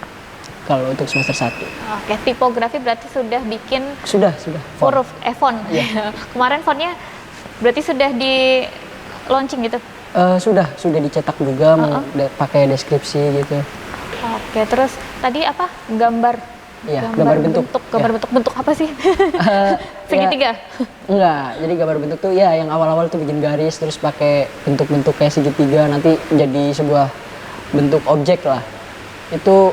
Kalau untuk semester 1. Oke, tipografi berarti sudah bikin Sudah. huruf font. Iya. Kemarin fontnya berarti sudah di launching gitu. Sudah dicetak juga pakai deskripsi gitu. Oke, terus tadi apa? Gambar. Iya, gambar bentuk. Gambar bentuk apa sih? Segitiga. Enggak, jadi gambar bentuk tuh ya yang awal-awal tuh bikin garis terus pakai bentuk-bentuk kayak segitiga nanti jadi sebuah bentuk objek lah. Itu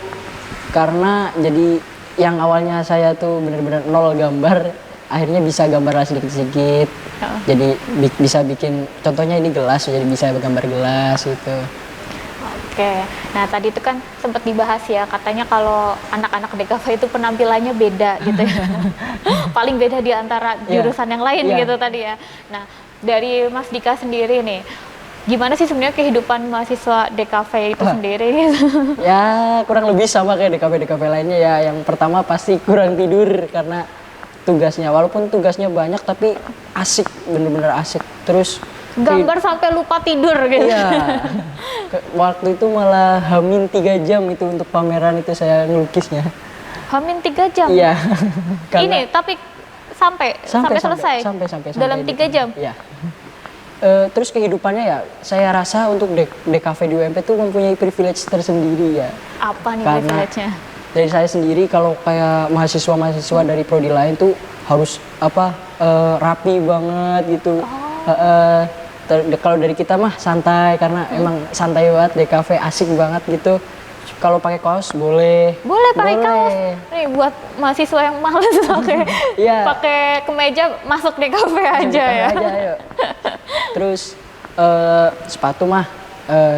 karena jadi yang awalnya saya tuh bener-bener 0 gambar, akhirnya bisa gambar sedikit-sedikit. Jadi bisa bikin, contohnya ini gelas, jadi bisa gambar gelas gitu. Oke, nah tadi itu kan sempat dibahas ya, katanya kalau anak-anak DKV itu penampilannya beda gitu ya. Paling beda di antara jurusan yang lain gitu tadi ya. Nah, dari Mas Dika sendiri nih, gimana sih sebenarnya kehidupan mahasiswa DKV itu sendiri? Ya kurang lebih sama kayak DKV lainnya ya. Yang pertama pasti kurang tidur karena tugasnya, walaupun tugasnya banyak tapi asik, bener-bener asik. Terus gambar sampai lupa tidur gitu. Iya. Waktu itu malah hamin 3 jam itu untuk pameran itu saya ngelukisnya. Hamin 3 jam? Iya. Ini tapi sampai selesai? Sampai dalam 3 jam? Iya. Terus kehidupannya ya, saya rasa untuk DKV di UMP tuh mempunyai privilege tersendiri ya. Apa nih Karena privilege-nya? dari saya sendiri kalau kayak mahasiswa dari prodi lain tuh harus rapi banget gitu. Kalau dari kita mah santai karena emang santai banget, DKV asik banget gitu. Kalau pakai kaos boleh. Boleh pakai kaos. Nih buat mahasiswa yang males pakai kemeja masuk DKV aja ya. Ayo. Terus sepatu mah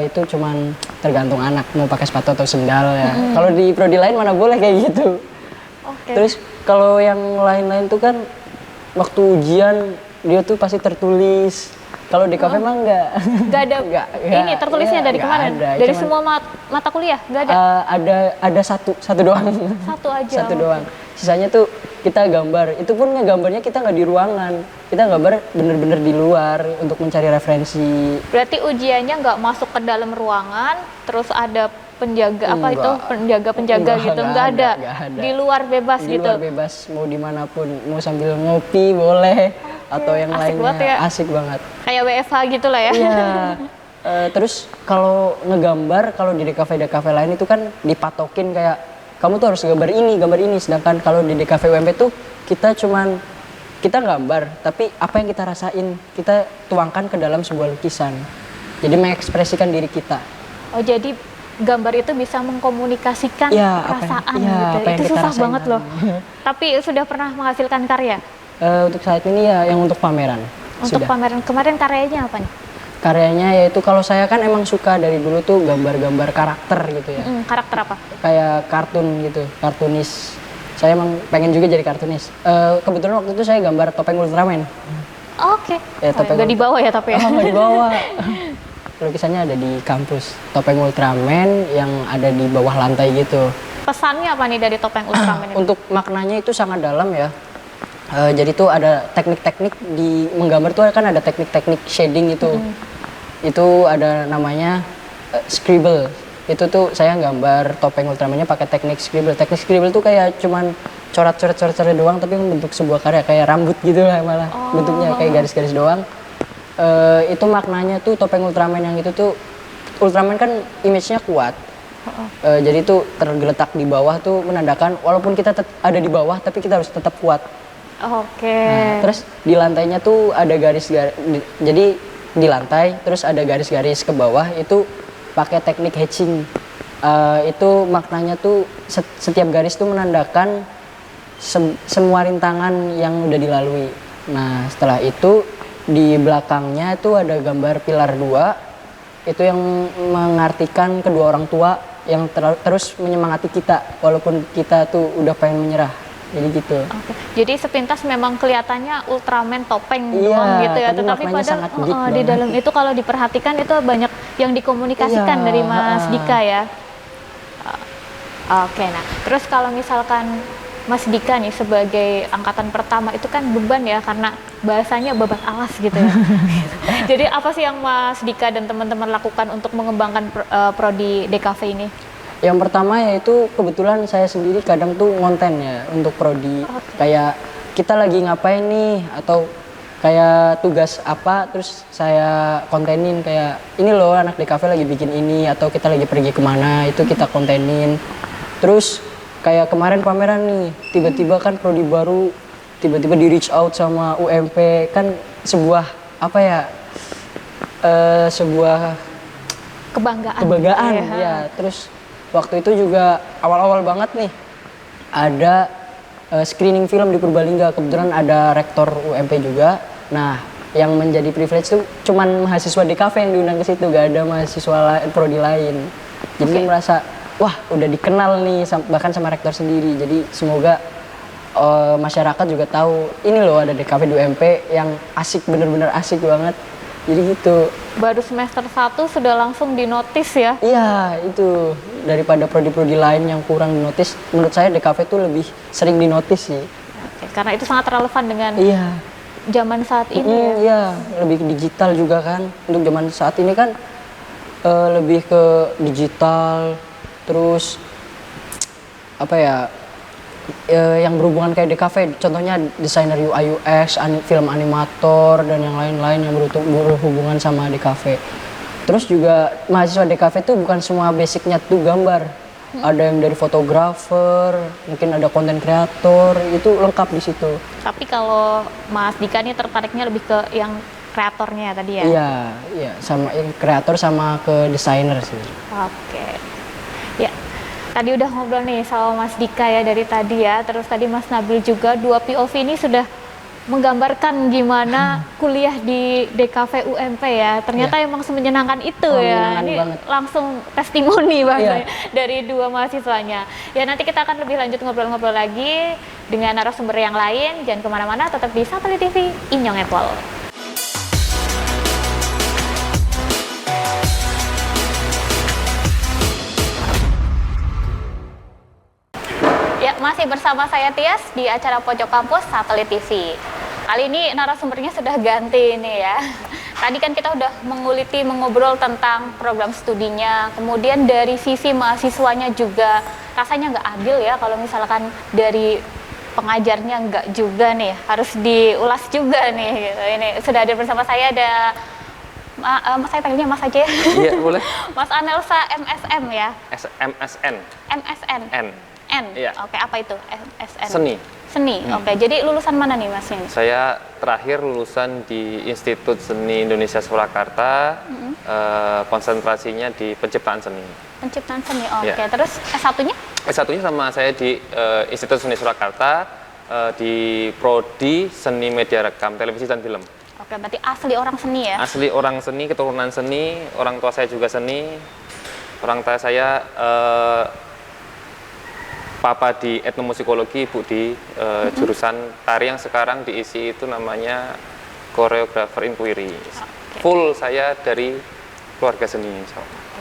itu cuman tergantung anak mau pakai sepatu atau sendal ya. Kalau di prodi lain mana boleh kayak gitu. Terus kalau yang lain-lain tuh kan waktu ujian dia tuh pasti tertulis. Kalau di kafe emang enggak ada. Ini tertulisnya dari kemarin. Ada, dari semua mata kuliah enggak ada. Ada satu doang. Satu aja. Satu doang. sisanya tuh kita gambar. Itu pun ngegambarnya kita nggak di ruangan, kita gambar bener-bener di luar untuk mencari referensi. Berarti ujiannya nggak masuk ke dalam ruangan, terus ada penjaga apa itu Enggak. penjaga gitu, nggak ada. Nggak ada. Di luar bebas Di gitu. luar bebas, mau dimanapun, mau sambil ngopi boleh, atau yang asik lainnya. banget ya. Asik banget. Kayak WFH gitu lah ya. Iya. Terus kalau ngegambar, kalau di DKV lain itu kan dipatokin kayak kamu tuh harus gambar ini. Sedangkan kalau di DKV UMP tuh kita gambar, tapi apa yang kita rasain kita tuangkan ke dalam sebuah lukisan. Jadi mengekspresikan diri kita. Oh jadi gambar itu bisa mengkomunikasikan Iya, perasaan iya, gitu. apa yang Itu kita susah rasain banget kan. loh. Tapi sudah pernah menghasilkan karya? Untuk saat ini ya yang untuk pameran. Untuk Sudah. pameran kemarin karyanya apa nih? Karyanya yaitu kalau saya kan emang suka dari dulu tuh gambar-gambar karakter gitu ya. Karakter apa? Kayak kartun gitu, kartunis. Saya emang pengen juga jadi kartunis. Kebetulan waktu itu saya gambar topeng Ultraman. Oke. Ya, topeng Nggak dibawa ya tapi ya. Oh, nggak dibawa. Lukisannya ada di kampus. Topeng Ultraman yang ada di bawah lantai gitu. Pesannya apa nih dari topeng Ultraman ini? Untuk maknanya itu sangat dalam ya. Jadi tuh ada teknik-teknik di menggambar tuh kan ada teknik-teknik shading itu. Itu ada namanya scribble. Itu tuh saya gambar topeng Ultramannya pakai teknik scribble. Teknik scribble tuh kayak cuman coret-coret doang tapi membentuk sebuah karya kayak rambut gitu lah malah. Bentuknya kayak garis-garis doang. Itu maknanya tuh topeng Ultraman yang itu tuh Ultraman kan image-nya kuat. Jadi tuh tergeletak di bawah tuh menandakan walaupun kita ada di bawah tapi kita harus tetap kuat. Oke. Nah, terus di lantainya tuh ada jadi di lantai terus ada garis-garis ke bawah itu pakai teknik hatching. Itu maknanya tuh setiap garis tuh menandakan semua rintangan yang udah dilalui. Nah setelah itu di belakangnya itu ada gambar pilar 2 itu yang mengartikan kedua orang tua yang terus menyemangati kita walaupun kita tuh udah pengen menyerah. Jadi gitu. Oke. Jadi sepintas memang kelihatannya Ultraman topeng Iya, doang gitu ya, tapi tetapi maknanya padahal sangat deep di banget. dalam itu kalau diperhatikan itu banyak yang dikomunikasikan Iya, dari Mas Dika ya. Oke, nah terus kalau misalkan Mas Dika nih sebagai angkatan pertama itu kan beban ya karena bahasanya babat alas gitu ya. Jadi apa sih yang Mas Dika dan teman-teman lakukan untuk mengembangkan prodi DKV ini? Yang pertama yaitu kebetulan saya sendiri kadang tuh ngonten ya untuk prodi. Kayak kita lagi ngapain nih atau kayak tugas apa terus saya kontenin kayak ini loh anak DKV lagi bikin ini atau kita lagi pergi kemana itu kita kontenin. Terus kayak kemarin pameran nih tiba-tiba kan prodi baru tiba-tiba di reach out sama UMP kan sebuah apa ya sebuah kebanggaan ya. Terus waktu itu juga awal-awal banget nih ada screening film di Purbalingga, kebetulan ada rektor UMP juga. Nah yang menjadi privilege itu cuman mahasiswa DKV yang diundang ke situ, gak ada mahasiswa prodi lain. Jadi merasa wah udah dikenal nih bahkan sama rektor sendiri. Jadi semoga masyarakat juga tahu ini loh ada DKV di UMP yang asik, bener-bener asik banget. Jadi gitu. Baru semester 1 sudah langsung dinotis ya? Iya itu daripada prodi-prodi lain yang kurang dinotis, menurut saya DKV itu lebih sering dinotis sih. Oke, karena itu sangat relevan dengan zaman saat ini ya? Iya, lebih digital juga kan. Untuk zaman saat ini kan lebih ke digital, terus apa ya, yang berhubungan kayak DKV, contohnya desainer UI UX, film animator dan yang lain-lain yang berhubungan sama DKV. Terus juga mahasiswa DKV tuh bukan semua basicnya tuh gambar, ada yang dari fotografer, mungkin ada konten kreator, itu lengkap di situ. Tapi kalau Mas Dika nih tertariknya lebih ke yang kreatornya tadi ya? Iya, sama kreator sama ke desainer sih. Oke. Ya, tadi udah ngobrol nih sama Mas Dika ya dari tadi ya. Terus tadi Mas Nabil juga, dua POV ini sudah menggambarkan gimana kuliah di DKV UMP ya. Ternyata emang semenyenangkan itu ya. Ini banget. langsung testimoni bahasanya dari dua mahasiswanya. Ya nanti kita akan lebih lanjut ngobrol-ngobrol lagi dengan narasumber yang lain. Jangan kemana-mana, tetap di Satelit TV Inyong Apple. Ya, masih masih bersama saya Tias di acara Pojok Kampus Satelit TV. Kali ini narasumbernya sudah ganti nih ya. Tadi kan kita udah mengobrol tentang program studinya, kemudian dari sisi mahasiswanya juga rasanya nggak adil ya kalau misalkan dari pengajarnya nggak juga nih, harus diulas juga nih. Gitu. Ini sudah ada bersama saya ada Mas, saya panggilnya Mas aja ya. Iya, boleh. Mas Anelsa MSM ya. MSN. MSN. N. N. Iya. Oke, apa itu? MSN. Seni. Seni. Oke, jadi lulusan mana nih Mas ini? Saya terakhir lulusan di Institut Seni Indonesia Surakarta, konsentrasinya di penciptaan seni. Penciptaan seni. Oke, Ya. terus S1-nya? S1-nya sama saya di Institut Seni Surakarta, di Prodi Seni Media Rekam, Televisi dan Film. Oke, berarti asli orang seni ya? Asli orang seni, keturunan seni, orang tua saya juga seni. Orang tua saya papa di etnomusikologi, ibu di jurusan tari yang sekarang diisi itu namanya koreografer inquiry. Full saya dari keluarga seni.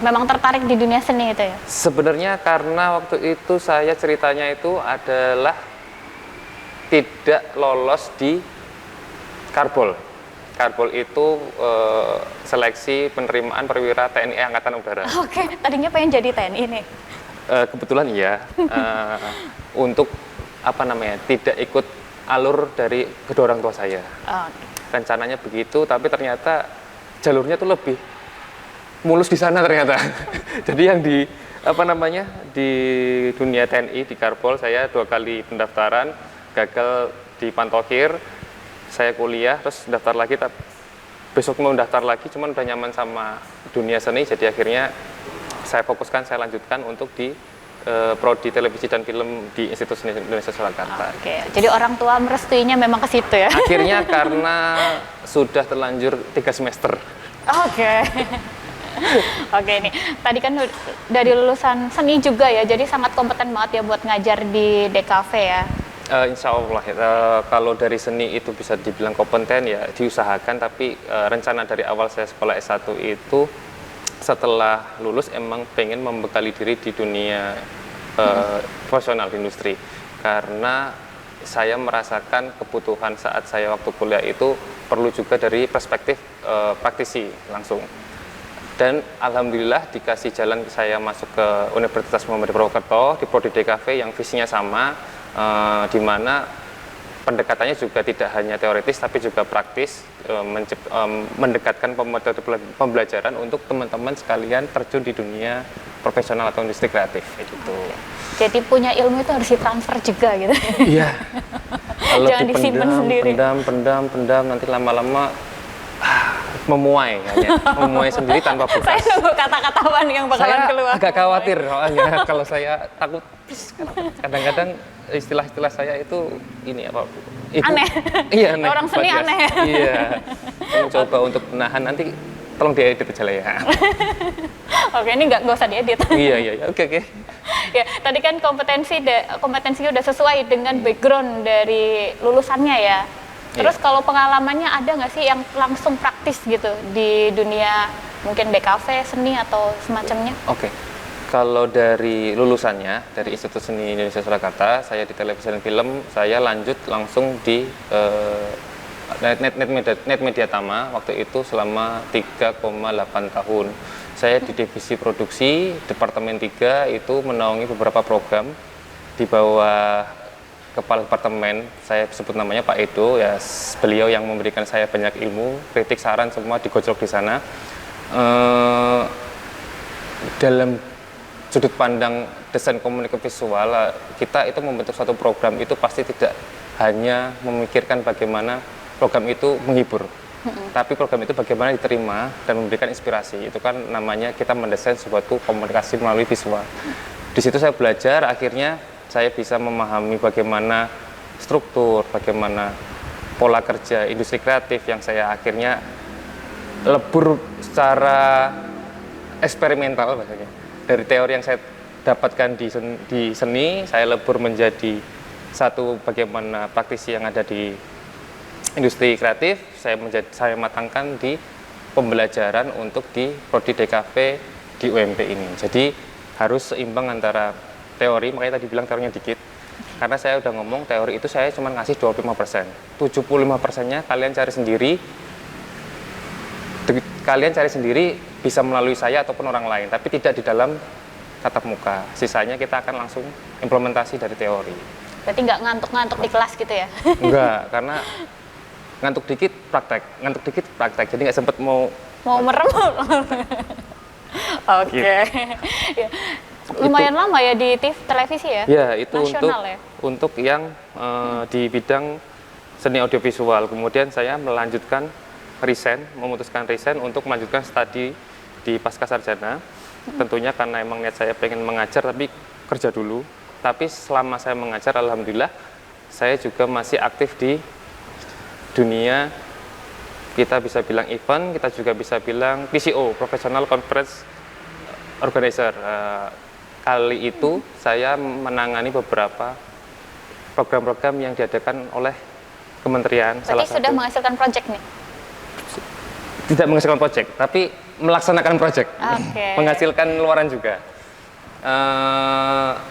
Memang tertarik di dunia seni itu ya? Sebenarnya karena waktu itu saya ceritanya itu adalah tidak lolos di Karbol. Karbol itu seleksi penerimaan perwira TNI Angkatan Udara. Oke, tadinya pengen jadi TNI nih. Kebetulan iya, untuk tidak ikut alur dari kedua orang tua saya. Oke. Rencananya begitu, tapi ternyata jalurnya tuh lebih mulus di sana ternyata. Jadi yang di di dunia TNI di Karbol saya 2 kali pendaftaran, gagal di Pantokhir, saya kuliah terus daftar lagi, besok mau daftar lagi, cuman udah nyaman sama dunia seni, jadi akhirnya saya fokuskan, saya lanjutkan untuk di Prodi Televisi dan Film di Institut Seni Indonesia Surakarta. Oke, jadi orang tua merestuinya memang ke situ ya? Akhirnya karena sudah terlanjur 3 semester. Oke. Oke, ini tadi kan dari lulusan seni juga ya, jadi sangat kompeten banget ya buat ngajar di DKV ya? Insya Allah kalau dari seni itu bisa dibilang kompeten ya diusahakan, tapi rencana dari awal saya sekolah S1 itu setelah lulus emang pengen membekali diri di dunia profesional di industri, karena saya merasakan kebutuhan saat saya waktu kuliah itu perlu juga dari perspektif praktisi langsung. Dan alhamdulillah dikasih jalan saya masuk ke Universitas Muhammadiyah Purwokerto di Prodi DKV yang visinya sama, di mana pendekatannya juga tidak hanya teoritis tapi juga praktis, mendekatkan metode pembelajaran untuk teman-teman sekalian terjun di dunia profesional atau industri kreatif gitu. Jadi punya ilmu itu harus ditransfer juga gitu. Iya. Kalau Jangan disimpan sendiri. pendam nanti lama-lama memuai kayaknya. Memuai sendiri tanpa bekas. Saya nunggu kata-kata apa nih yang bakalan Saya keluar. agak khawatir soalnya kalau saya takut kadang-kadang istilah-istilah saya itu ini apa? Itu, Aneh. Iya, aneh. Orang seni Bagas. aneh. Iya. Saya mencoba untuk menahan, nanti tolong diedit aja lah ya. Oke, ini nggak usah diedit. Iya. Oke. Ya, tadi kan kompetensinya udah sesuai dengan background dari lulusannya ya. Terus kalau pengalamannya ada nggak sih yang langsung praktis gitu di dunia mungkin DKV, seni atau semacamnya? Oke. Kalau dari lulusannya dari Institut Seni Indonesia Surakarta, saya di televisi dan film, saya lanjut langsung di Net Media Tama waktu itu selama 3,8 tahun. Saya di divisi produksi Departemen 3 itu menaungi beberapa program di bawah Kepala Departemen, saya sebut namanya Pak Edo, ya beliau yang memberikan saya banyak ilmu, kritik, saran semua digojlok di sana. Dalam sudut pandang desain komunikasi visual, kita itu membentuk suatu program itu pasti tidak hanya memikirkan bagaimana program itu menghibur, tapi program itu bagaimana diterima dan memberikan inspirasi. Itu kan namanya kita mendesain suatu komunikasi melalui visual. Di situ saya belajar, akhirnya saya bisa memahami bagaimana struktur, bagaimana pola kerja industri kreatif yang saya akhirnya lebur secara eksperimental bahasanya. Dari teori yang saya dapatkan di seni, saya lebur menjadi satu bagaimana praktisi yang ada di industri kreatif, saya matangkan di pembelajaran untuk di Prodi DKV di UMP ini. Jadi harus seimbang antara teori, makanya tadi bilang teorinya dikit, Karena saya udah ngomong teori itu saya cuma ngasih 25%. 75%-nya kalian cari sendiri. Kalian cari sendiri bisa melalui saya ataupun orang lain, tapi tidak di dalam tatap muka. Sisanya kita akan langsung implementasi dari teori. Berarti nggak ngantuk-ngantuk di kelas gitu ya? Enggak, karena ngantuk dikit praktek. Jadi nggak sempet mau Merem. Oke. Ya. Lumayan lama ya di televisi ya? ya itu Nasional ya? untuk yang di bidang seni audiovisual. Kemudian saya memutuskan resign untuk melanjutkan studi di pasca sarjana. Tentunya karena emang niat saya pengen mengajar tapi kerja dulu. Tapi selama saya mengajar, alhamdulillah saya juga masih aktif di dunia, kita bisa bilang event, kita juga bisa bilang PCO, Professional Conference Organizer. Kali itu saya menangani beberapa program-program yang diadakan oleh kementerian. Berarti sudah menghasilkan proyek nih? Tidak menghasilkan proyek, tapi melaksanakan proyek. Oke. Menghasilkan luaran juga.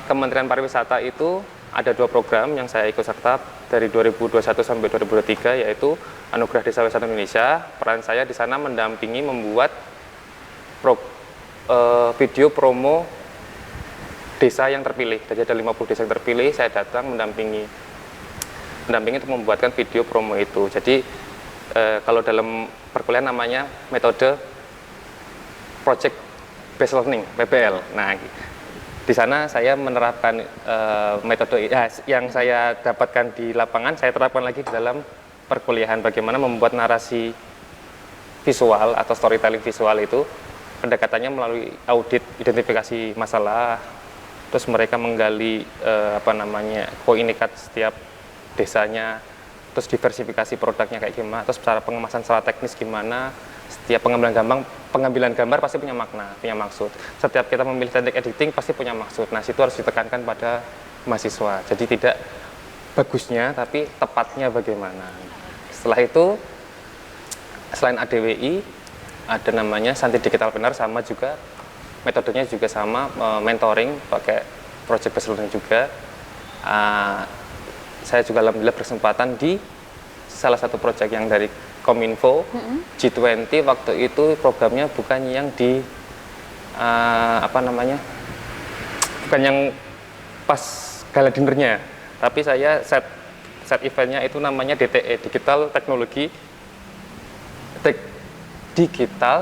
Kementerian Pariwisata itu ada 2 program yang saya ikut serta dari 2021 sampai 2023, yaitu Anugerah Desa Wisata Indonesia. Peran saya di sana mendampingi membuat video promo desa yang terpilih. Jadi ada 50 desa yang terpilih, saya datang mendampingi untuk membuatkan video promo itu. Jadi kalau dalam perkuliahan namanya metode Project Based Learning, PBL. Nah, di sana saya menerapkan metode yang saya dapatkan di lapangan, saya terapkan lagi di dalam perkuliahan. Bagaimana membuat narasi visual atau storytelling visual itu, pendekatannya melalui audit, identifikasi masalah, terus mereka menggali komunikat setiap desanya, terus diversifikasi produknya kayak gimana, terus cara pengemasan secara teknis gimana. Setiap pengambilan gambar pasti punya makna, punya maksud. Setiap kita memilih teknik editing pasti punya maksud. Nah, situ harus ditekankan pada mahasiswa. Jadi tidak bagusnya, tapi tepatnya bagaimana. Setelah itu, selain ADWI, ada namanya Santri Digital Planner, sama juga metodenya juga sama, mentoring pakai project based learning juga. Saya juga alhamdulillah berkesempatan di salah satu project yang dari Kominfo, G20. Waktu itu programnya bukan yang di bukan yang pas gala dinernya, tapi saya set eventnya itu namanya DTE, Digital Digital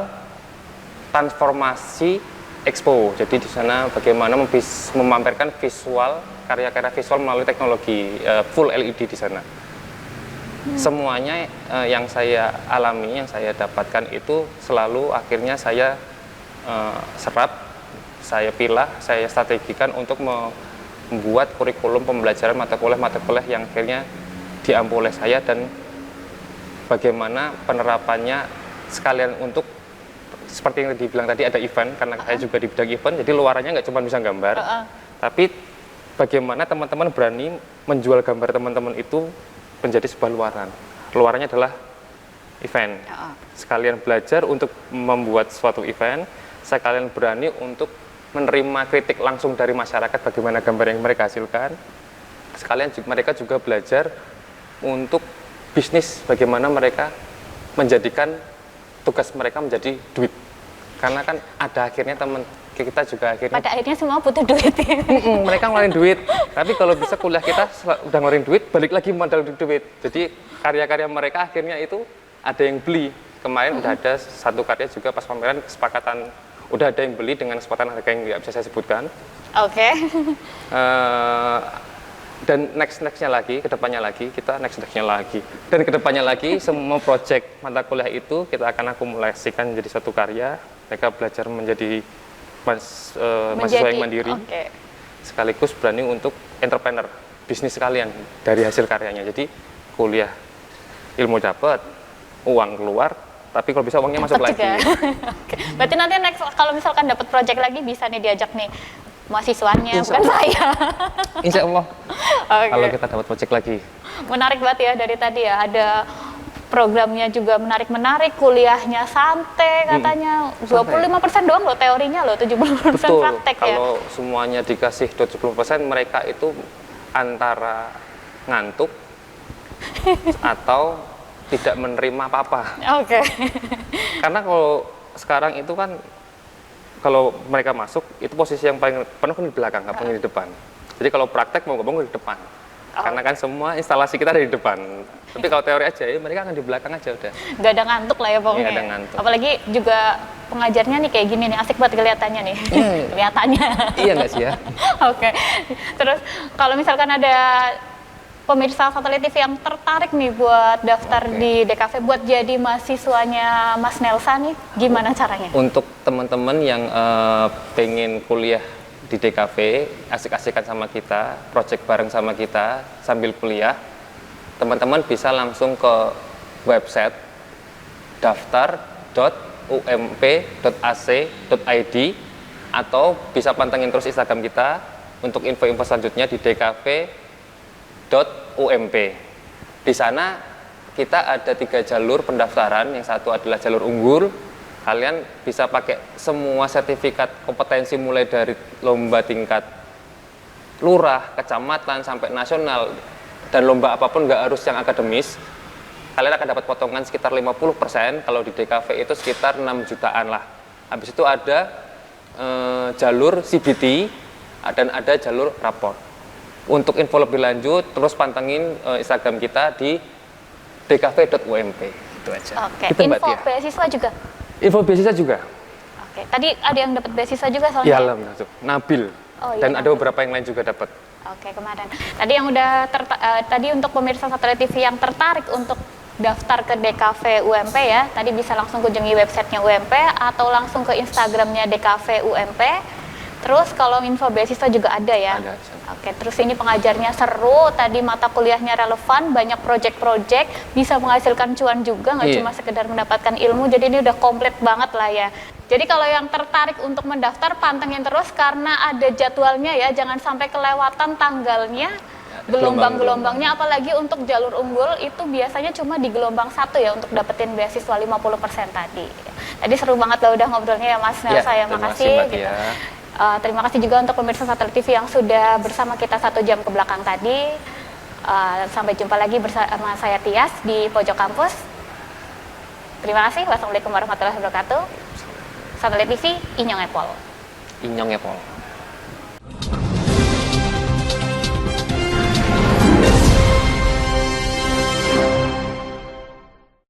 Transformasi Expo. Jadi di sana bagaimana memamerkan karya-karya visual melalui teknologi full LED di sana. Semuanya yang saya alami, yang saya dapatkan itu selalu akhirnya saya serap, saya pilah, saya strategikan untuk membuat kurikulum pembelajaran mata kuliah yang akhirnya diampu oleh saya, dan bagaimana penerapannya sekalian untuk seperti yang dibilang tadi, ada event, karena saya juga di bidang event, jadi luarannya nggak cuma bisa gambar, tapi bagaimana teman-teman berani menjual gambar teman-teman itu menjadi sebuah luaran. Luarannya adalah event. Sekalian belajar untuk membuat suatu event, sekalian berani untuk menerima kritik langsung dari masyarakat bagaimana gambar yang mereka hasilkan. Sekalian mereka juga belajar untuk bisnis, bagaimana mereka menjadikan tugas mereka menjadi duit. Karena kan ada akhirnya teman kita juga pada akhirnya semua butuh duit. Mereka ngeluarin duit, tapi kalau bisa kuliah kita udah ngeluarin duit, balik lagi modal duit. Jadi karya-karya mereka akhirnya itu ada yang beli. Kemarin udah ada satu karya juga pas pameran, kesepakatan udah ada yang beli dengan kesepakatan harga yang nggak bisa saya sebutkan. Oke. Dan next-nya lagi, kedepannya lagi, dan kedepannya lagi semua proyek mata kuliah itu kita akan akumulasikan menjadi satu karya. Mereka belajar menjadi mahasiswa yang mandiri, sekaligus berani untuk entrepreneur, bisnis sekalian dari hasil karyanya. Jadi kuliah ilmu dapat, uang keluar, tapi kalau bisa uangnya masuk lagi. Berarti nanti next kalau misalkan dapat proyek lagi bisa nih diajak nih mahasiswanya, bukan saya. Insya Allah. Kalau kita dapat proyek lagi. Menarik banget ya dari tadi ya, ada programnya juga menarik-menarik, kuliahnya santai katanya. 25% doang loh teorinya loh, 70% Betul. praktek ya. Kalau semuanya dikasih 70%, mereka itu antara ngantuk atau tidak menerima apa-apa. Oke. Karena kalau sekarang itu kan kalau mereka masuk itu posisi yang paling penuh kan di belakang, nggak pernah di depan. Jadi kalau praktek mau ngomong di depan. Karena kan semua instalasi kita ada di depan. Tapi kalau teori aja ya mereka akan di belakang aja udah. Nggak ada ngantuk lah ya pokoknya. Nggak ada ngantuk. Apalagi juga pengajarnya nih kayak gini nih, asik banget kelihatannya nih. Kelihatannya. Iya nggak sih ya? Oke. Terus kalau misalkan ada pemirsa Satelit TV yang tertarik nih buat daftar di DKV buat jadi mahasiswanya Mas Nelsa nih, gimana caranya? Untuk teman-teman yang pengen kuliah di DKV, asik-asikan sama kita, project bareng sama kita sambil kuliah, teman-teman bisa langsung ke website daftar.ump.ac.id atau bisa pantengin terus Instagram kita untuk info-info selanjutnya di dkv.ump. Di sana kita ada 3 jalur pendaftaran, yang satu adalah jalur unggul. Kalian bisa pakai semua sertifikat kompetensi mulai dari lomba tingkat lurah, kecamatan, sampai nasional, dan lomba apapun nggak harus yang akademis. Kalian akan dapat potongan sekitar 50%, kalau di DKV itu sekitar 6 jutaan lah. Habis itu ada jalur CBT dan ada jalur raport. Untuk info lebih lanjut, terus pantengin Instagram kita di dkv.ump. Itu aja. Oke, Gitu, Mbak info Tia. beasiswa juga. Info beasiswa juga. Oke, tadi ada yang dapat beasiswa juga soalnya. Ya, alhamdulillah. Nabil. Oh, iya, Dan ada Nabil. beberapa yang lain juga dapat. Oke, kemarin. Tadi yang udah tadi untuk pemirsa Satelit TV yang tertarik untuk daftar ke DKV UMP ya, tadi bisa langsung kunjungi websitenya UMP atau langsung ke Instagramnya DKV UMP. Terus kalau info beasiswa juga ada ya. Ada. Oke, terus ini pengajarnya seru, tadi mata kuliahnya relevan, banyak project-project, bisa menghasilkan cuan juga, nggak Iya. cuma sekedar mendapatkan ilmu, jadi ini udah komplit banget lah ya. Jadi kalau yang tertarik untuk mendaftar, pantengin terus karena ada jadwalnya ya, jangan sampai kelewatan tanggalnya, gelombang-gelombangnya, apalagi untuk jalur unggul itu biasanya cuma di gelombang 1 ya untuk dapetin beasiswa 50% tadi. Tadi seru banget lah udah ngobrolnya ya Mas Nelsa, ya, terima makasih. kasih, Mbak Gitu. Tia. Terima kasih juga untuk pemirsa Satelit TV yang sudah bersama kita 1 jam ke belakang tadi. Sampai jumpa lagi bersama saya Tias di Pojok Kampus. Terima kasih. Wassalamualaikum warahmatullahi wabarakatuh. Satelit TV, Inyong Epol. Inyong Epol.